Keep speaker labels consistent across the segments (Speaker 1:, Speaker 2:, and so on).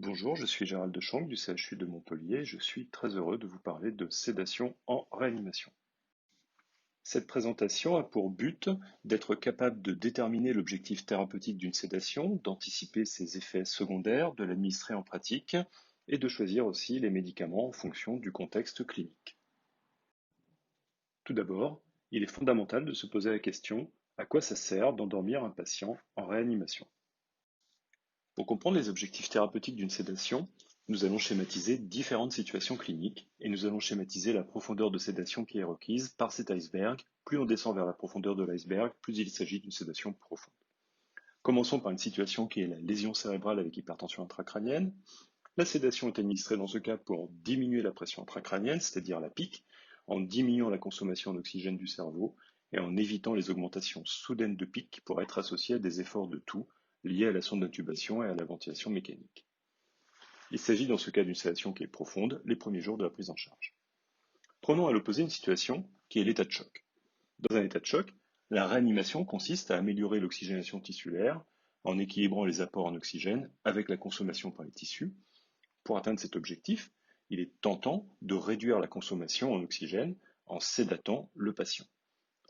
Speaker 1: Bonjour, je suis Gérald Dechamps du CHU de Montpellier et je suis très heureux de vous parler de sédation en réanimation. Cette présentation a pour but d'être capable de déterminer l'objectif thérapeutique d'une sédation, d'anticiper ses effets secondaires, de l'administrer en pratique et de choisir aussi les médicaments en fonction du contexte clinique. Tout d'abord, il est fondamental de se poser la question à quoi ça sert d'endormir un patient en réanimation? Pour comprendre les objectifs thérapeutiques d'une sédation, nous allons schématiser différentes situations cliniques et nous allons schématiser la profondeur de sédation qui est requise par cet iceberg. Plus on descend vers la profondeur de l'iceberg, plus il s'agit d'une sédation profonde. Commençons par une situation qui est la lésion cérébrale avec hypertension intracrânienne. La sédation est administrée dans ce cas pour diminuer la pression intracrânienne, c'est-à-dire la pique, en diminuant la consommation d'oxygène du cerveau et en évitant les augmentations soudaines de pic qui pourraient être associées à des efforts de toux liés à la sonde d'intubation et à la ventilation mécanique. Il s'agit dans ce cas d'une sédation qui est profonde les premiers jours de la prise en charge. Prenons à l'opposé une situation qui est l'état de choc. Dans un état de choc, la réanimation consiste à améliorer l'oxygénation tissulaire en équilibrant les apports en oxygène avec la consommation par les tissus. Pour atteindre cet objectif, il est tentant de réduire la consommation en oxygène en sédatant le patient.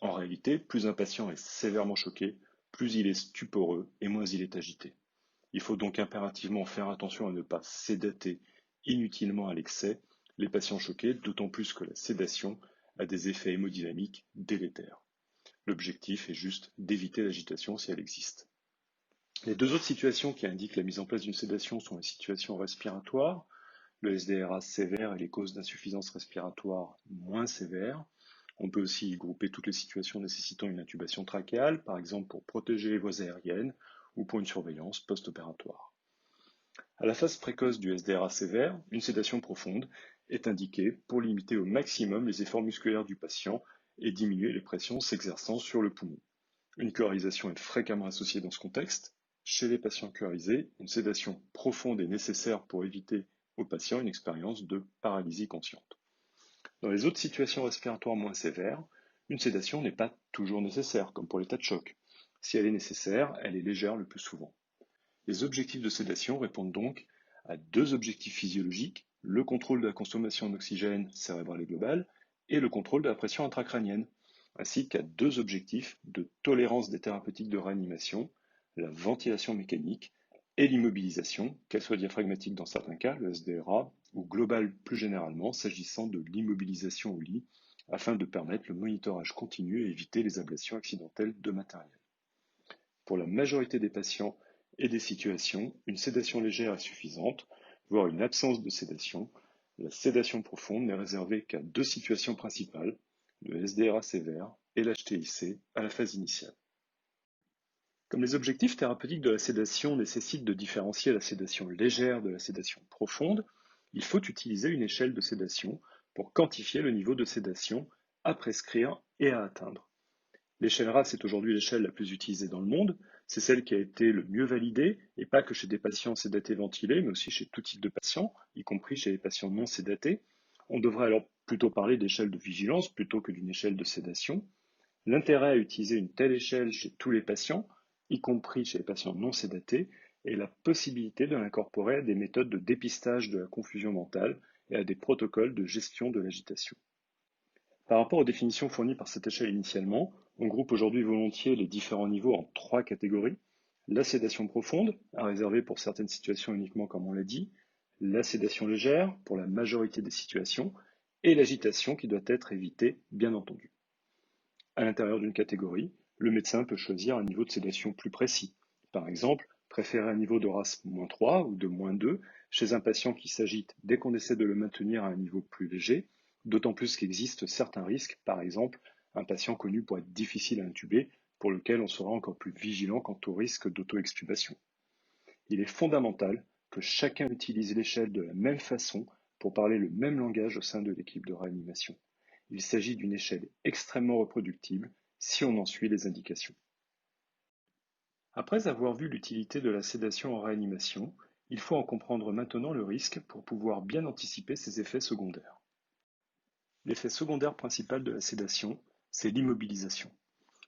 Speaker 1: En réalité, plus un patient est sévèrement choqué, plus il est stuporeux et moins il est agité. Il faut donc impérativement faire attention à ne pas sédater inutilement à l'excès les patients choqués, d'autant plus que la sédation a des effets hémodynamiques délétères. L'objectif est juste d'éviter l'agitation si elle existe. Les deux autres situations qui indiquent la mise en place d'une sédation sont les situations respiratoires, le SDRA sévère et les causes d'insuffisance respiratoire moins sévères. On peut aussi y grouper toutes les situations nécessitant une intubation trachéale, par exemple pour protéger les voies aériennes ou pour une surveillance post-opératoire. À la phase précoce du SDRA sévère, une sédation profonde est indiquée pour limiter au maximum les efforts musculaires du patient et diminuer les pressions s'exerçant sur le poumon. Une curarisation est fréquemment associée dans ce contexte. Chez les patients curisés, une sédation profonde est nécessaire pour éviter au patient une expérience de paralysie consciente. Dans les autres situations respiratoires moins sévères, une sédation n'est pas toujours nécessaire, comme pour l'état de choc. Si elle est nécessaire, elle est légère le plus souvent. Les objectifs de sédation répondent donc à deux objectifs physiologiques, le contrôle de la consommation d'oxygène cérébrale et globale et le contrôle de la pression intracrânienne, ainsi qu'à deux objectifs de tolérance des thérapeutiques de réanimation, la ventilation mécanique et l'immobilisation, qu'elle soit diaphragmatique dans certains cas, le SDRA, ou globale plus généralement, s'agissant de l'immobilisation au lit, afin de permettre le monitorage continu et éviter les ablations accidentelles de matériel. Pour la majorité des patients et des situations, une sédation légère est suffisante, voire une absence de sédation. La sédation profonde n'est réservée qu'à deux situations principales, le SDRA sévère et l'HTIC à la phase initiale. Comme les objectifs thérapeutiques de la sédation nécessitent de différencier la sédation légère de la sédation profonde, il faut utiliser une échelle de sédation pour quantifier le niveau de sédation à prescrire et à atteindre. L'échelle RASS est aujourd'hui l'échelle la plus utilisée dans le monde. C'est celle qui a été le mieux validée, et pas que chez des patients sédatés ventilés, mais aussi chez tout type de patients, y compris chez les patients non sédatés. On devrait alors plutôt parler d'échelle de vigilance plutôt que d'une échelle de sédation. L'intérêt à utiliser une telle échelle chez tous les patients, y compris chez les patients non sédatés, est la possibilité de l'incorporer à des méthodes de dépistage de la confusion mentale et à des protocoles de gestion de l'agitation. Par rapport aux définitions fournies par cette échelle initialement, on groupe aujourd'hui volontiers les différents niveaux en trois catégories. La sédation profonde, à réserver pour certaines situations uniquement comme on l'a dit, la sédation légère pour la majorité des situations, et l'agitation qui doit être évitée, bien entendu. À l'intérieur d'une catégorie, le médecin peut choisir un niveau de sédation plus précis. Par exemple, préférer un niveau de RASS-3 ou de -2 chez un patient qui s'agite dès qu'on essaie de le maintenir à un niveau plus léger, d'autant plus qu'existent certains risques, par exemple un patient connu pour être difficile à intuber, pour lequel on sera encore plus vigilant quant au risque d'auto-extubation. Il est fondamental que chacun utilise l'échelle de la même façon pour parler le même langage au sein de l'équipe de réanimation. Il s'agit d'une échelle extrêmement reproductible si on en suit les indications. Après avoir vu l'utilité de la sédation en réanimation, il faut en comprendre maintenant le risque pour pouvoir bien anticiper ses effets secondaires. L'effet secondaire principal de la sédation, c'est l'immobilisation.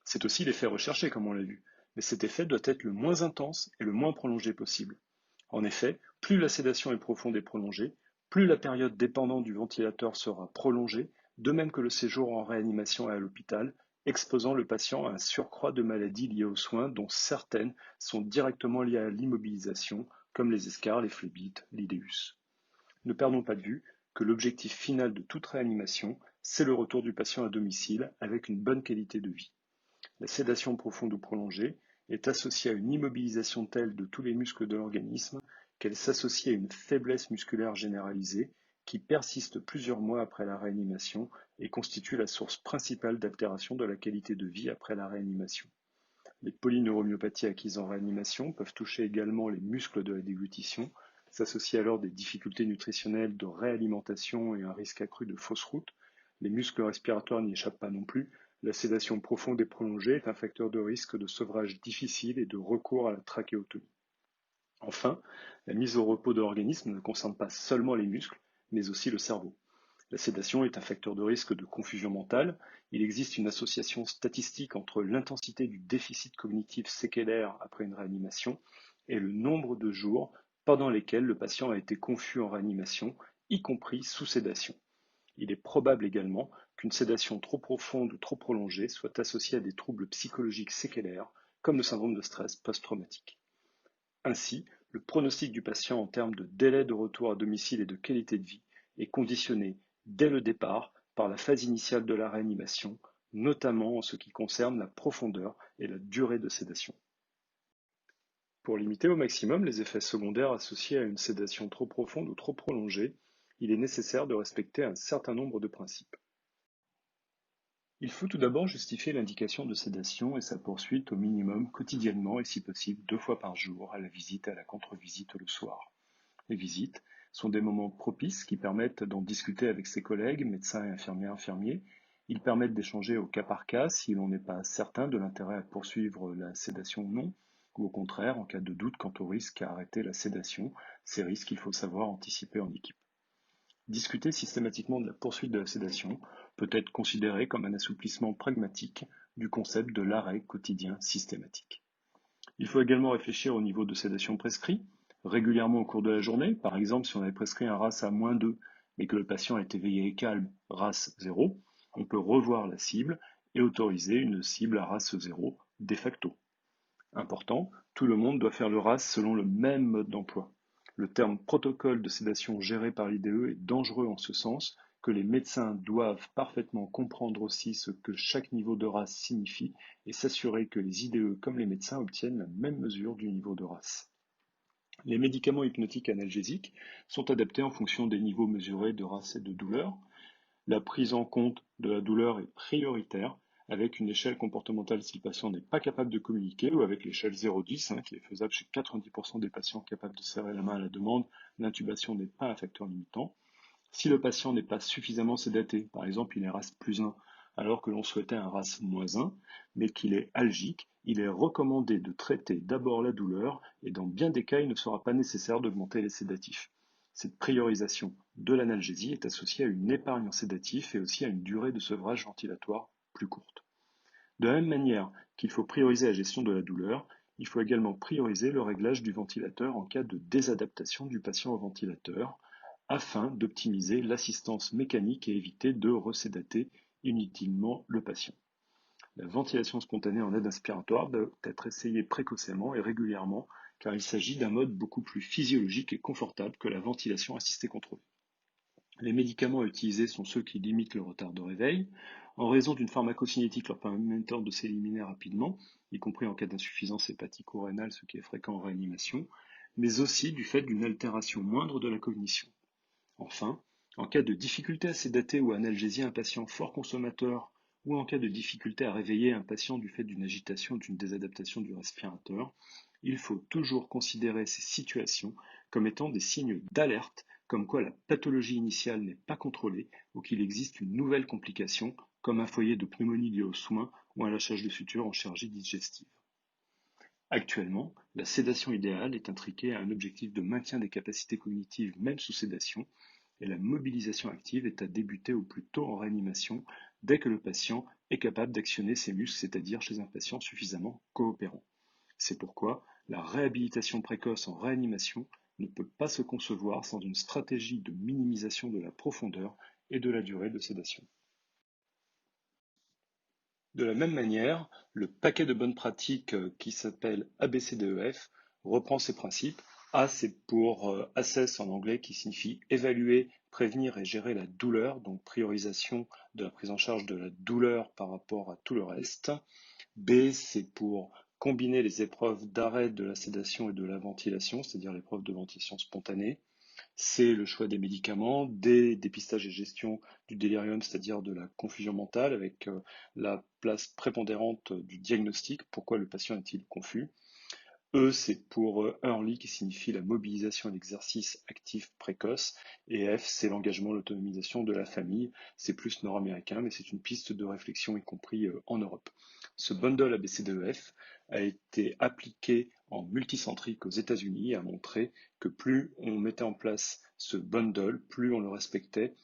Speaker 1: C'est aussi l'effet recherché comme on l'a vu, mais cet effet doit être le moins intense et le moins prolongé possible. En effet, Plus la sédation est profonde et prolongée, plus la période dépendante du ventilateur sera prolongée, de même que le séjour en réanimation et à l'hôpital, exposant le patient à un surcroît de maladies liées aux soins dont certaines sont directement liées à l'immobilisation, comme les escarres, les phlébites, l'idéus. Ne perdons pas de vue que l'objectif final de toute réanimation, c'est le retour du patient à domicile avec une bonne qualité de vie. La sédation profonde ou prolongée est associée à une immobilisation telle de tous les muscles de l'organisme qu'elle s'associe à une faiblesse musculaire généralisée qui persiste plusieurs mois après la réanimation et constitue la source principale d'altération de la qualité de vie après la réanimation. Les polyneuromyopathies acquises en réanimation peuvent toucher également les muscles de la déglutition, s'associer alors des difficultés nutritionnelles de réalimentation et un risque accru de fausse route. Les muscles respiratoires n'y échappent pas non plus. La sédation profonde et prolongée est un facteur de risque de sevrage difficile et de recours à la trachéotomie. Enfin, la mise au repos de l'organisme ne concerne pas seulement les muscles, mais aussi le cerveau. La sédation est un facteur de risque de confusion mentale. Il existe une association statistique entre l'intensité du déficit cognitif séquelaire après une réanimation et le nombre de jours pendant lesquels le patient a été confus en réanimation, y compris sous sédation. Il est probable également qu'une sédation trop profonde ou trop prolongée soit associée à des troubles psychologiques séquelaires, comme le syndrome de stress post-traumatique. Ainsi, le pronostic du patient en termes de délai de retour à domicile et de qualité de vie est conditionné dès le départ par la phase initiale de la réanimation, notamment en ce qui concerne la profondeur et la durée de sédation. Pour limiter au maximum les effets secondaires associés à une sédation trop profonde ou trop prolongée, il est nécessaire de respecter un certain nombre de principes. Il faut tout d'abord justifier l'indication de sédation et sa poursuite au minimum quotidiennement et si possible 2 fois par jour, à la visite et à la contre-visite le soir. Les visites sont des moments propices qui permettent d'en discuter avec ses collègues, médecins et infirmiers. Ils permettent d'échanger au cas par cas si l'on n'est pas certain de l'intérêt à poursuivre la sédation ou non, ou au contraire, en cas de doute quant au risque à arrêter la sédation, ces risques il faut savoir anticiper en équipe. Discuter systématiquement de la poursuite de la sédation peut être considéré comme un assouplissement pragmatique du concept de l'arrêt quotidien systématique. Il faut également réfléchir au niveau de sédation prescrit, régulièrement au cours de la journée. Par exemple, si on avait prescrit un RAS à -2, mais que le patient est éveillé et calme, RAS 0, on peut revoir la cible et autoriser une cible à RAS 0 de facto. Important, tout le monde doit faire le RAS selon le même mode d'emploi. Le terme protocole de sédation géré par l'IDE est dangereux en ce sens que les médecins doivent parfaitement comprendre aussi ce que chaque niveau de RAS signifie et s'assurer que les IDE comme les médecins obtiennent la même mesure du niveau de RAS. Les médicaments hypnotiques analgésiques sont adaptés en fonction des niveaux mesurés de RAS et de douleur. La prise en compte de la douleur est prioritaire avec une échelle comportementale si le patient n'est pas capable de communiquer ou avec l'échelle 0-10 qui est faisable chez 90% des patients capables de serrer la main à la demande. L'intubation n'est pas un facteur limitant. Si le patient n'est pas suffisamment sédaté, par exemple il est RAS +1 alors que l'on souhaitait un RAS -1, mais qu'il est algique, il est recommandé de traiter d'abord la douleur et dans bien des cas il ne sera pas nécessaire d'augmenter les sédatifs. Cette priorisation de l'analgésie est associée à une épargne en sédatifs et aussi à une durée de sevrage ventilatoire plus courte. De la même manière qu'il faut prioriser la gestion de la douleur, il faut également prioriser le réglage du ventilateur en cas de désadaptation du patient au ventilateur, afin d'optimiser l'assistance mécanique et éviter de resédater inutilement le patient. La ventilation spontanée en aide inspiratoire doit être essayée précocement et régulièrement car il s'agit d'un mode beaucoup plus physiologique et confortable que la ventilation assistée contrôlée. Les médicaments utilisés sont ceux qui limitent le retard de réveil, en raison d'une pharmacocinétique leur permettant de s'éliminer rapidement, y compris en cas d'insuffisance hépatique ou rénale, ce qui est fréquent en réanimation, mais aussi du fait d'une altération moindre de la cognition. Enfin, en cas de difficulté à sédater ou à analgésier un patient fort consommateur ou en cas de difficulté à réveiller un patient du fait d'une agitation ou d'une désadaptation du respirateur, il faut toujours considérer ces situations comme étant des signes d'alerte, comme quoi la pathologie initiale n'est pas contrôlée ou qu'il existe une nouvelle complication, comme un foyer de pneumonie lié aux soins ou un lâchage de suture en chirurgie digestive. Actuellement, la sédation idéale est intriquée à un objectif de maintien des capacités cognitives même sous sédation, et la mobilisation active est à débuter au plus tôt en réanimation dès que le patient est capable d'actionner ses muscles, c'est-à-dire chez un patient suffisamment coopérant. C'est pourquoi la réhabilitation précoce en réanimation ne peut pas se concevoir sans une stratégie de minimisation de la profondeur et de la durée de sédation. De la même manière, le paquet de bonnes pratiques qui s'appelle ABCDEF reprend ces principes. A, c'est pour assess en anglais, qui signifie évaluer, prévenir et gérer la douleur, donc priorisation de la prise en charge de la douleur par rapport à tout le reste. B, c'est pour combiner les épreuves d'arrêt de la sédation et de la ventilation, c'est-à-dire l'épreuve de ventilation spontanée. C, le choix des médicaments. D, dépistage et gestion du délirium, c'est-à-dire de la confusion mentale, avec la place prépondérante du diagnostic, pourquoi le patient est-il confus. E, c'est pour early, qui signifie la mobilisation et l'exercice actif précoce. Et F, c'est l'engagement, l'autonomisation de la famille. C'est plus nord-américain, mais c'est une piste de réflexion, y compris en Europe. Ce bundle ABCDEF a été appliqué en multicentrique aux États-Unis et a montré que plus on mettait en place ce bundle, plus on le respectait,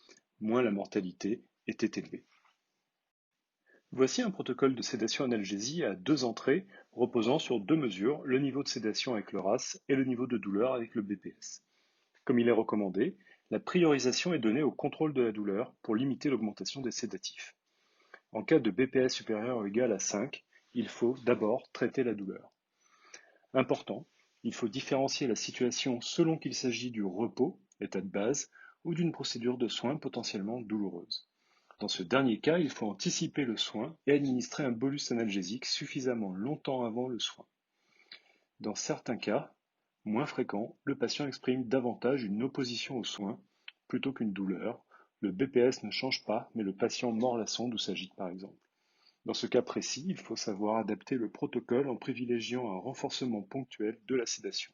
Speaker 1: moins la mortalité était élevée. Voici un protocole de sédation-analgésie à 2 entrées, reposant sur 2 mesures, le niveau de sédation avec le RASS et le niveau de douleur avec le BPS. Comme il est recommandé, la priorisation est donnée au contrôle de la douleur pour limiter l'augmentation des sédatifs. En cas de BPS supérieur ou égal à 5, il faut d'abord traiter la douleur. Important, il faut différencier la situation selon qu'il s'agit du repos, état de base, ou d'une procédure de soins potentiellement douloureuse. Dans ce dernier cas, il faut anticiper le soin et administrer un bolus analgésique suffisamment longtemps avant le soin. Dans certains cas, moins fréquents, le patient exprime davantage une opposition au soin plutôt qu'une douleur. Le BPS ne change pas, mais le patient mord la sonde ou s'agite par exemple. Dans ce cas précis, il faut savoir adapter le protocole en privilégiant un renforcement ponctuel de la sédation.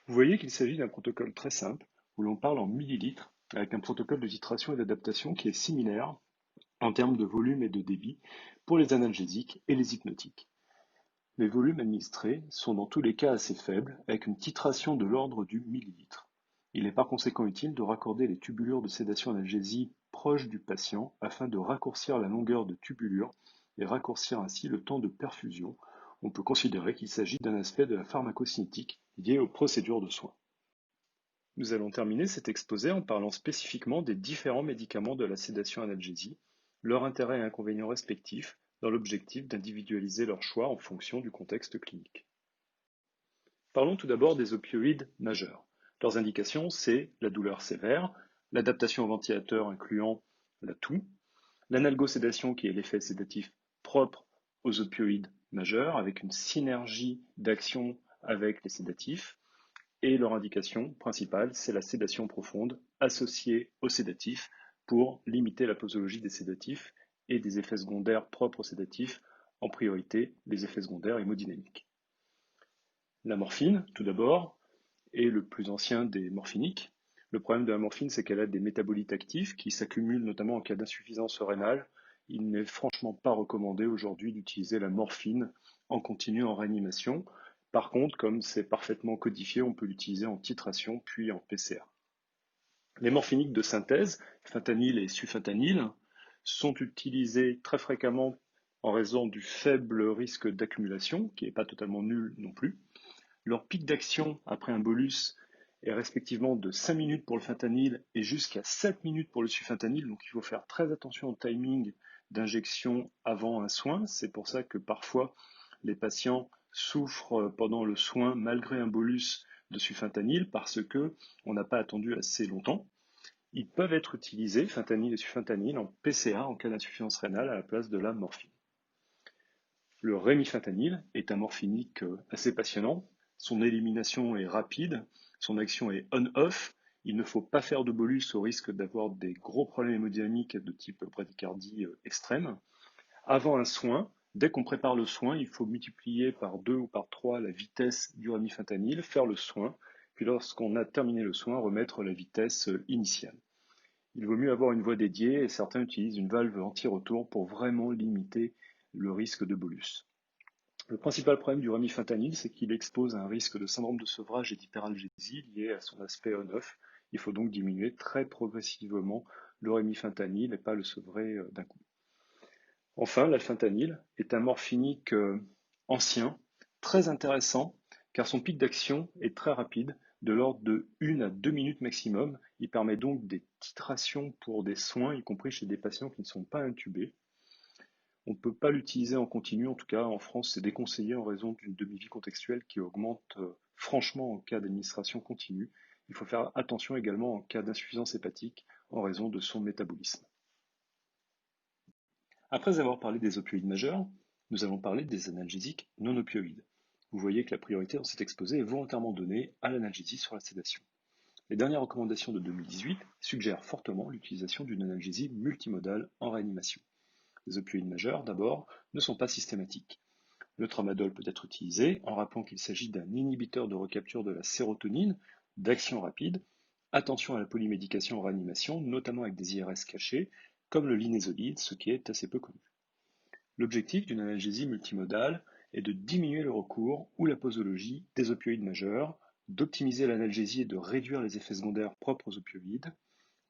Speaker 1: Vous voyez qu'il s'agit d'un protocole très simple, où l'on parle en millilitres, avec un protocole de titration et d'adaptation qui est similaire en termes de volume et de débit pour les analgésiques et les hypnotiques. Les volumes administrés sont dans tous les cas assez faibles, avec une titration de l'ordre du millilitre. Il est par conséquent utile de raccorder les tubulures de sédation-analgésie proches du patient afin de raccourcir la longueur de tubulure et raccourcir ainsi le temps de perfusion. On peut considérer qu'il s'agit d'un aspect de la pharmacocinétique lié aux procédures de soins. Nous allons terminer cet exposé en parlant spécifiquement des différents médicaments de la sédation-analgésie, leurs intérêts et inconvénients respectifs, dans l'objectif d'individualiser leur choix en fonction du contexte clinique. Parlons tout d'abord des opioïdes majeurs. Leurs indications, c'est la douleur sévère, l'adaptation au ventilateur incluant la toux, l'analgosédation qui est l'effet sédatif propre aux opioïdes majeurs avec une synergie d'action avec les sédatifs, et leur indication principale, c'est la sédation profonde associée aux sédatifs pour limiter la posologie des sédatifs et des effets secondaires propres aux sédatifs, en priorité les effets secondaires hémodynamiques. La morphine, tout d'abord, est le plus ancien des morphiniques. Le problème de la morphine, c'est qu'elle a des métabolites actifs qui s'accumulent notamment en cas d'insuffisance rénale. Il n'est franchement pas recommandé aujourd'hui d'utiliser la morphine en continu en réanimation. Par contre, comme c'est parfaitement codifié, on peut l'utiliser en titration puis en PCR. Les morphiniques de synthèse, fentanyl et sulfentanyl, sont utilisés très fréquemment en raison du faible risque d'accumulation, qui n'est pas totalement nul non plus. Leur pic d'action après un bolus est respectivement de 5 minutes pour le fentanyl et jusqu'à 7 minutes pour le sulfentanyl, donc il faut faire très attention au timing d'injection avant un soin. C'est pour ça que parfois les patients souffrent pendant le soin malgré un bolus de sulfentanyl parce que on n'a pas attendu assez longtemps. Ils peuvent être utilisés, fentanyl et sulfentanyl, en PCA en cas d'insuffisance rénale à la place de la morphine. Le rémifentanyl est un morphinique assez passionnant. Son élimination est rapide, son action est on-off. Il ne faut pas faire de bolus au risque d'avoir des gros problèmes hémodynamiques de type bradycardie extrême. Avant un soin, dès qu'on prépare le soin, il faut multiplier par 2 ou par 3 la vitesse du rémifentanyl, faire le soin, puis lorsqu'on a terminé le soin, remettre la vitesse initiale. Il vaut mieux avoir une voie dédiée et certains utilisent une valve anti-retour pour vraiment limiter le risque de bolus. Le principal problème du rémifentanyl, c'est qu'il expose à un risque de syndrome de sevrage et d'hyperalgésie lié à son aspect on-off. Il faut donc diminuer très progressivement le rémifentanyl et pas le sevrer d'un coup. Enfin, l'alfentanyl est un morphinique ancien, très intéressant, car son pic d'action est très rapide, de l'ordre de 1 à 2 minutes maximum. Il permet donc des titrations pour des soins, y compris chez des patients qui ne sont pas intubés. On ne peut pas l'utiliser en continu, en tout cas en France c'est déconseillé en raison d'une demi-vie contextuelle qui augmente franchement en cas d'administration continue. Il faut faire attention également en cas d'insuffisance hépatique en raison de son métabolisme. Après avoir parlé des opioïdes majeurs, nous allons parler des analgésiques non opioïdes. Vous voyez que la priorité dans cet exposé est volontairement donnée à l'analgésie sur la sédation. Les dernières recommandations de 2018 suggèrent fortement l'utilisation d'une analgésie multimodale en réanimation. Les opioïdes majeurs, d'abord, ne sont pas systématiques. Le tramadol peut être utilisé en rappelant qu'il s'agit d'un inhibiteur de recapture de la sérotonine d'action rapide. Attention à la polymédication en réanimation, notamment avec des IRS cachés, comme le linezolide, ce qui est assez peu connu. L'objectif d'une analgésie multimodale est de diminuer le recours ou la posologie des opioïdes majeurs, d'optimiser l'analgésie et de réduire les effets secondaires propres aux opioïdes.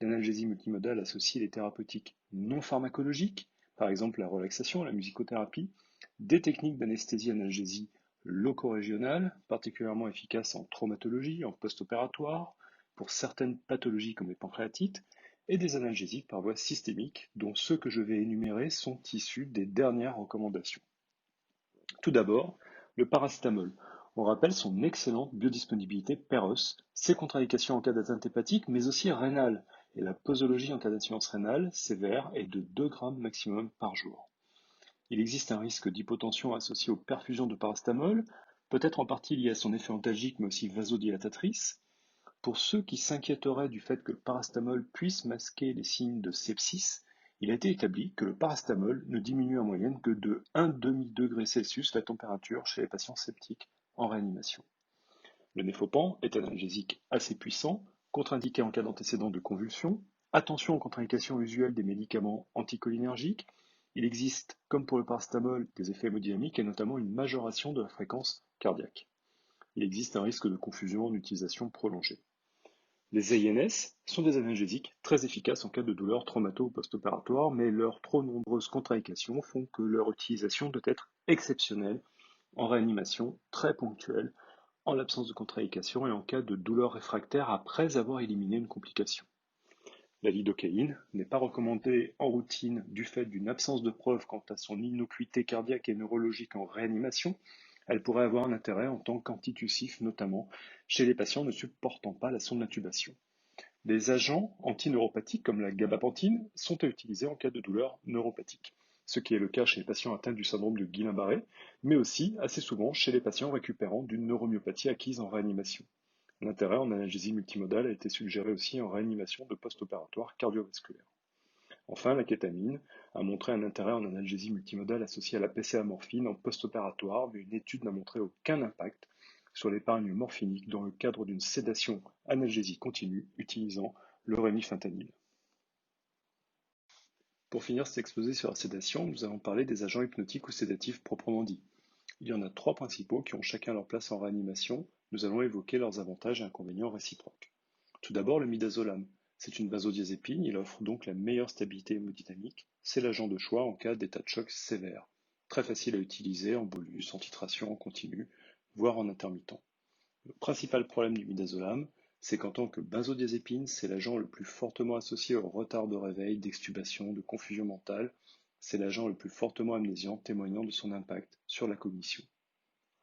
Speaker 1: L'analgésie multimodale associe les thérapeutiques non pharmacologiques, par exemple la relaxation, la musicothérapie, des techniques d'anesthésie-analgésie loco-régionale, particulièrement efficaces en traumatologie, en post-opératoire, pour certaines pathologies comme les pancréatites, et des analgésiques par voie systémique, dont ceux que je vais énumérer sont issus des dernières recommandations. Tout d'abord, le paracétamol. On rappelle son excellente biodisponibilité PEROS, ses contre-indications en cas d'atteinte hépatique, mais aussi rénale, et la posologie en cas d'insuffisance rénale sévère est de 2 grammes maximum par jour. Il existe un risque d'hypotension associé aux perfusions de paracétamol, peut-être en partie lié à son effet antalgique mais aussi vasodilatatrice. Pour ceux qui s'inquiéteraient du fait que le paracétamol puisse masquer les signes de sepsis, il a été établi que le paracétamol ne diminue en moyenne que de 1,5 degré Celsius la température chez les patients septiques en réanimation. Le néfopan est un analgésique assez puissant, contre-indiqué en cas d'antécédent de convulsions. Attention aux contre-indications usuelles des médicaments anticholinergiques. Il existe, comme pour le paracétamol, des effets hémodynamiques et notamment une majoration de la fréquence cardiaque. Il existe un risque de confusion en utilisation prolongée. Les AINS sont des analgésiques très efficaces en cas de douleur traumato- ou post-opératoire, mais leurs trop nombreuses contre-indications font que leur utilisation doit être exceptionnelle, en réanimation, très ponctuelle, en l'absence de contre-indication et en cas de douleur réfractaire après avoir éliminé une complication. La lidocaïne n'est pas recommandée en routine du fait d'une absence de preuve quant à son innocuité cardiaque et neurologique en réanimation. Elle pourrait avoir un intérêt en tant qu'antitussif, notamment chez les patients ne supportant pas la sonde d'intubation. Les agents antineuropathiques comme la gabapentine sont à utiliser en cas de douleur neuropathique, ce qui est le cas chez les patients atteints du syndrome de Guillain-Barré, mais aussi assez souvent chez les patients récupérant d'une neuromyopathie acquise en réanimation. L'intérêt en analgésie multimodale a été suggéré aussi en réanimation de post-opératoire cardiovasculaire. Enfin, la kétamine a montré un intérêt en analgésie multimodale associée à la PCA-morphine en post-opératoire, mais une étude n'a montré aucun impact sur l'épargne morphinique dans le cadre d'une sédation analgésie continue utilisant le rémifentanil. Pour finir cet exposé sur la sédation, nous allons parler des agents hypnotiques ou sédatifs proprement dits. Il y en a 3 principaux qui ont chacun leur place en réanimation. Nous allons évoquer leurs avantages et inconvénients réciproques. Tout d'abord, le midazolam. C'est une vasodiazépine, il offre donc la meilleure stabilité hémodynamique. C'est l'agent de choix en cas d'état de choc sévère. Très facile à utiliser en bolus, en titration, en continu, voire en intermittent. Le principal problème du midazolam, c'est qu'en tant que benzodiazépine, c'est l'agent le plus fortement associé au retard de réveil, d'extubation, de confusion mentale. C'est l'agent le plus fortement amnésiant, témoignant de son impact sur la cognition.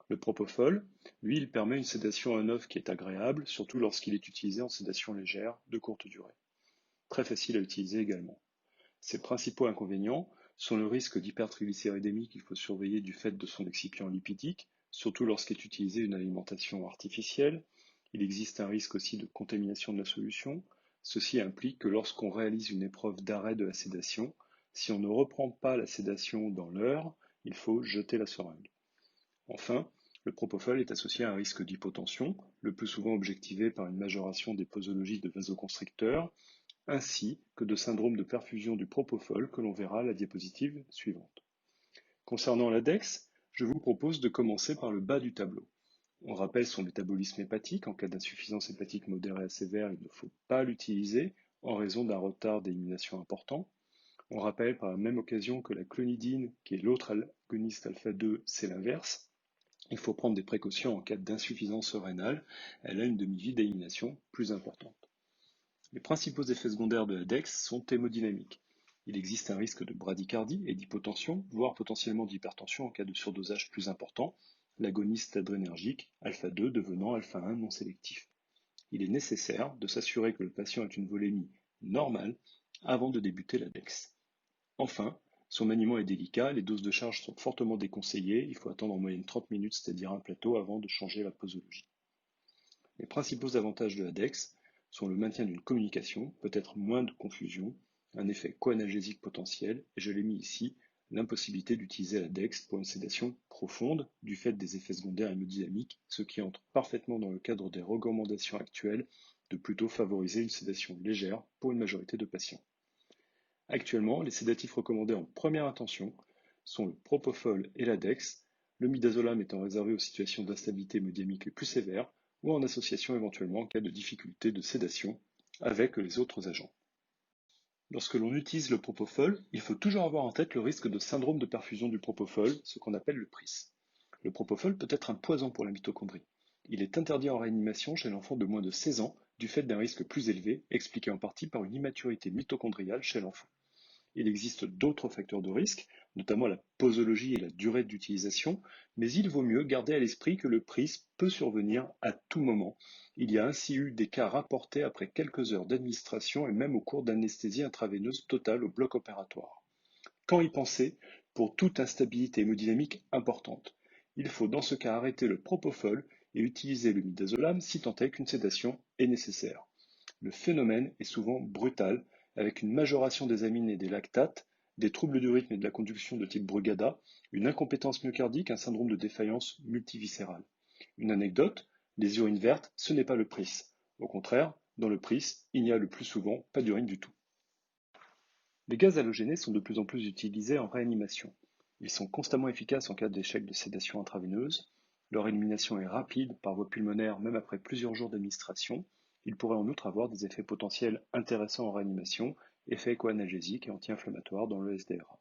Speaker 1: Le propofol, lui, il permet une sédation on-off qui est agréable, surtout lorsqu'il est utilisé en sédation légère, de courte durée. Très facile à utiliser également. Ses principaux inconvénients sont le risque d'hypertriglycéridémie qu'il faut surveiller du fait de son excipient lipidique, surtout lorsqu'est utilisée une alimentation artificielle. Il existe un risque aussi de contamination de la solution. Ceci implique que lorsqu'on réalise une épreuve d'arrêt de la sédation, si on ne reprend pas la sédation dans l'heure, il faut jeter la seringue. Enfin, le propofol est associé à un risque d'hypotension, le plus souvent objectivé par une majoration des posologies de vasoconstricteurs, ainsi que de syndrome de perfusion du propofol que l'on verra à la diapositive suivante. Concernant l'ADEX, je vous propose de commencer par le bas du tableau. On rappelle son métabolisme hépatique. En cas d'insuffisance hépatique modérée à sévère, il ne faut pas l'utiliser en raison d'un retard d'élimination important. On rappelle par la même occasion que la clonidine, qui est l'autre agoniste alpha 2, c'est l'inverse. Il faut prendre des précautions en cas d'insuffisance rénale, elle a une demi-vie d'élimination plus importante. Les principaux effets secondaires de la DEX sont hémodynamiques. Il existe un risque de bradycardie et d'hypotension, voire potentiellement d'hypertension en cas de surdosage plus important, l'agoniste adrénergique alpha-2 devenant alpha-1 non sélectif. Il est nécessaire de s'assurer que le patient ait une volémie normale avant de débuter la DEX. Enfin, son maniement est délicat, les doses de charge sont fortement déconseillées, il faut attendre en moyenne 30 minutes, c'est-à-dire un plateau, avant de changer la posologie. Les principaux avantages de la DEX sont le maintien d'une communication, peut-être moins de confusion, un effet coanalgésique potentiel, et je l'ai mis ici, l'impossibilité d'utiliser la DEX pour une sédation profonde du fait des effets secondaires hémodynamiques, ce qui entre parfaitement dans le cadre des recommandations actuelles de plutôt favoriser une sédation légère pour une majorité de patients. Actuellement, les sédatifs recommandés en première intention sont le propofol et la DEX, le midazolam étant réservé aux situations d'instabilité hémodynamique les plus sévères ou en association éventuellement en cas de difficulté de sédation avec les autres agents. Lorsque l'on utilise le propofol, il faut toujours avoir en tête le risque de syndrome de perfusion du propofol, ce qu'on appelle le PRIS. Le propofol peut être un poison pour la mitochondrie. Il est interdit en réanimation chez l'enfant de moins de 16 ans du fait d'un risque plus élevé, expliqué en partie par une immaturité mitochondriale chez l'enfant. Il existe d'autres facteurs de risque, notamment la posologie et la durée d'utilisation, mais il vaut mieux garder à l'esprit que le PRIS peut survenir à tout moment. Il y a ainsi eu des cas rapportés après quelques heures d'administration et même au cours d'anesthésie intraveineuse totale au bloc opératoire. Quand y penser pour toute instabilité hémodynamique importante? Il faut dans ce cas arrêter le propofol et utiliser le midazolam si tant est qu'une sédation est nécessaire. Le phénomène est souvent brutal, avec une majoration des amines et des lactates, des troubles du rythme et de la conduction de type Brugada, une incompétence myocardique, un syndrome de défaillance multiviscérale. Une anecdote, les urines vertes, ce n'est pas le PRIS. Au contraire, dans le PRIS, il n'y a le plus souvent pas d'urine du tout. Les gaz halogénés sont de plus en plus utilisés en réanimation. Ils sont constamment efficaces en cas d'échec de sédation intraveineuse. Leur élimination est rapide par voie pulmonaire même après plusieurs jours d'administration. Ils pourraient en outre avoir des effets potentiels intéressants en réanimation, effets coanalgésiques et anti-inflammatoires dans le SDRA.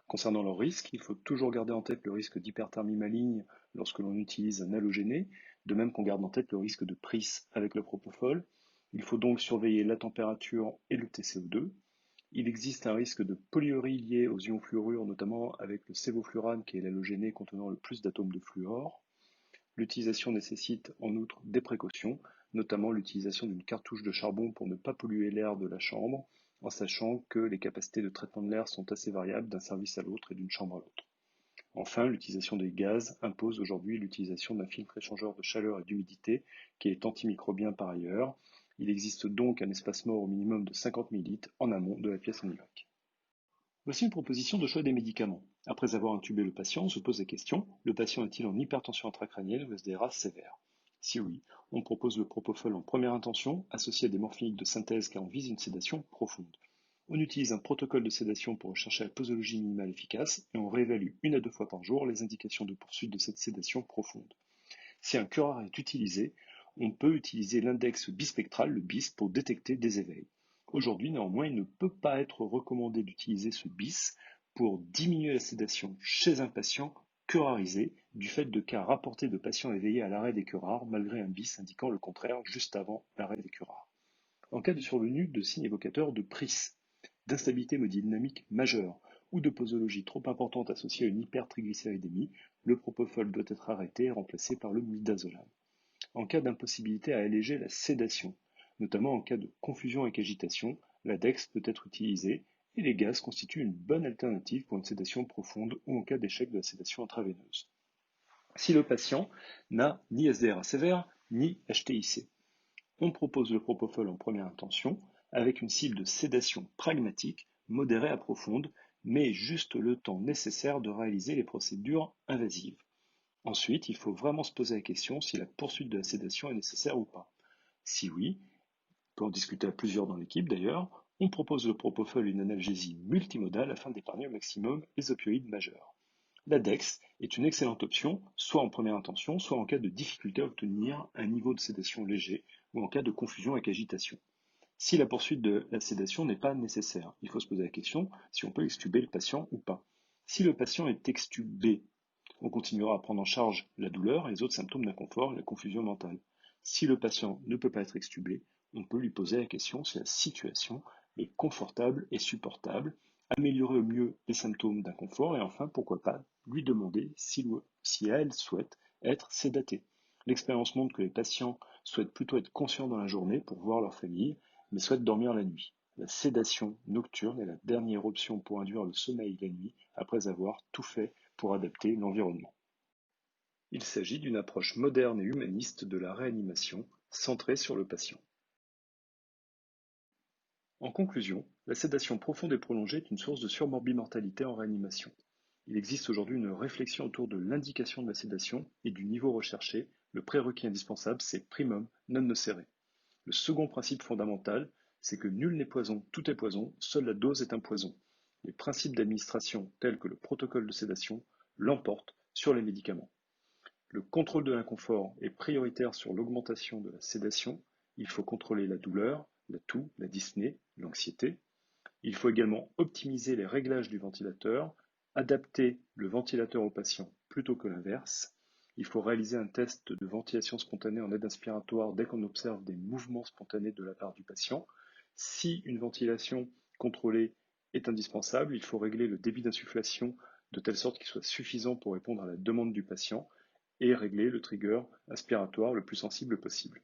Speaker 1: Concernant leur risque, il faut toujours garder en tête le risque d'hyperthermie maligne lorsque l'on utilise un halogéné, de même qu'on garde en tête le risque de PRIS avec le propofol. Il faut donc surveiller la température et le TCO2. Il existe un risque de polyurie lié aux ions fluorures, notamment avec le sévoflurane qui est l'halogéné contenant le plus d'atomes de fluor. L'utilisation nécessite en outre des précautions, notamment l'utilisation d'une cartouche de charbon pour ne pas polluer l'air de la chambre, en sachant que les capacités de traitement de l'air sont assez variables d'un service à l'autre et d'une chambre à l'autre. Enfin, l'utilisation des gaz impose aujourd'hui l'utilisation d'un filtre échangeur de chaleur et d'humidité qui est antimicrobien par ailleurs. Il existe donc un espace mort au minimum de 50 ml en amont de la pièce en IVAC. Voici une proposition de choix des médicaments. Après avoir intubé le patient, on se pose la question, le patient est-il en hypertension intracrânienne ou SDRA sévère? Si oui, on propose le propofol en première intention, associé à des morphiniques de synthèse car on vise une sédation profonde. On utilise un protocole de sédation pour rechercher la posologie minimale efficace et on réévalue 1 à 2 fois par jour les indications de poursuite de cette sédation profonde. Si un curare est utilisé, on peut utiliser l'index bispectral, le BIS, pour détecter des éveils. Aujourd'hui, néanmoins, il ne peut pas être recommandé d'utiliser ce BIS pour diminuer la sédation chez un patient curarisé du fait de cas rapportés de patients éveillés à l'arrêt des curares, malgré un BIS indiquant le contraire juste avant l'arrêt des curares. En cas de survenue de signes évocateurs de PRIS, d'instabilité hémodynamique majeure ou de posologie trop importante associée à une hypertriglycéridémie, le propofol doit être arrêté et remplacé par le midazolam. En cas d'impossibilité à alléger la sédation, notamment en cas de confusion avec agitation, la DEX peut être utilisée et les gaz constituent une bonne alternative pour une sédation profonde ou en cas d'échec de la sédation intraveineuse. Si le patient n'a ni SDRA sévère ni HTIC, on propose le propofol en première intention avec une cible de sédation pragmatique, modérée à profonde, mais juste le temps nécessaire de réaliser les procédures invasives. Ensuite, il faut vraiment se poser la question si la poursuite de la sédation est nécessaire ou pas. Si oui, on peut en discuter à plusieurs dans l'équipe d'ailleurs, on propose le propofol une analgésie multimodale afin d'épargner au maximum les opioïdes majeurs. La DEX est une excellente option, soit en première intention, soit en cas de difficulté à obtenir un niveau de sédation léger ou en cas de confusion avec agitation. Si la poursuite de la sédation n'est pas nécessaire, il faut se poser la question si on peut extuber le patient ou pas. Si le patient est extubé, On continuera à prendre en charge la douleur et les autres symptômes d'inconfort et la confusion mentale. Si le patient ne peut pas être extubé, on peut lui poser la question si la situation est confortable et supportable, améliorer au mieux les symptômes d'inconfort et enfin, pourquoi pas, lui demander si elle souhaite être sédatée. L'expérience montre que les patients souhaitent plutôt être conscients dans la journée pour voir leur famille, mais souhaitent dormir la nuit. La sédation nocturne est la dernière option pour induire le sommeil la nuit après avoir tout fait pour adapter l'environnement. Il s'agit d'une approche moderne et humaniste de la réanimation, centrée sur le patient. En conclusion, la sédation profonde et prolongée est une source de surmorbimortalité en réanimation. Il existe aujourd'hui une réflexion autour de l'indication de la sédation et du niveau recherché. Le prérequis indispensable, c'est primum non nocere. Le second principe fondamental, c'est que nul n'est poison, tout est poison, seule la dose est un poison. Les principes d'administration tels que le protocole de sédation l'emportent sur les médicaments. Le contrôle de l'inconfort est prioritaire sur l'augmentation de la sédation. Il faut contrôler la douleur, la toux, la dyspnée, l'anxiété. Il faut également optimiser les réglages du ventilateur, adapter le ventilateur au patient plutôt que l'inverse. Il faut réaliser un test de ventilation spontanée en aide inspiratoire dès qu'on observe des mouvements spontanés de la part du patient. Si une ventilation contrôlée est indispensable, il faut régler le débit d'insufflation de telle sorte qu'il soit suffisant pour répondre à la demande du patient et régler le trigger aspiratoire le plus sensible possible.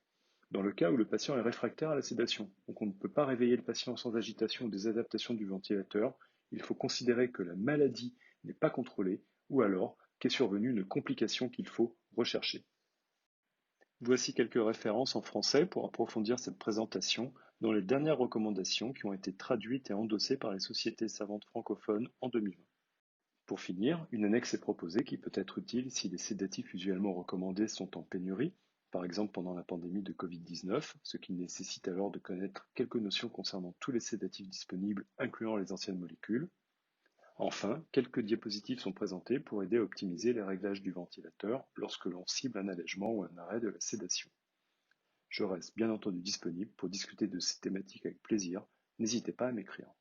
Speaker 1: Dans le cas où le patient est réfractaire à la sédation, donc on ne peut pas réveiller le patient sans agitation ou désadaptation du ventilateur, il faut considérer que la maladie n'est pas contrôlée ou alors qu'est survenue une complication qu'il faut rechercher. Voici quelques références en français pour approfondir cette présentation dans les dernières recommandations qui ont été traduites et endossées par les sociétés savantes francophones en 2020. Pour finir, une annexe est proposée qui peut être utile si les sédatifs usuellement recommandés sont en pénurie, par exemple pendant la pandémie de Covid-19, ce qui nécessite alors de connaître quelques notions concernant tous les sédatifs disponibles, incluant les anciennes molécules. Enfin, quelques diapositives sont présentées pour aider à optimiser les réglages du ventilateur lorsque l'on cible un allègement ou un arrêt de la sédation. Je reste bien entendu disponible pour discuter de ces thématiques avec plaisir, n'hésitez pas à m'écrire.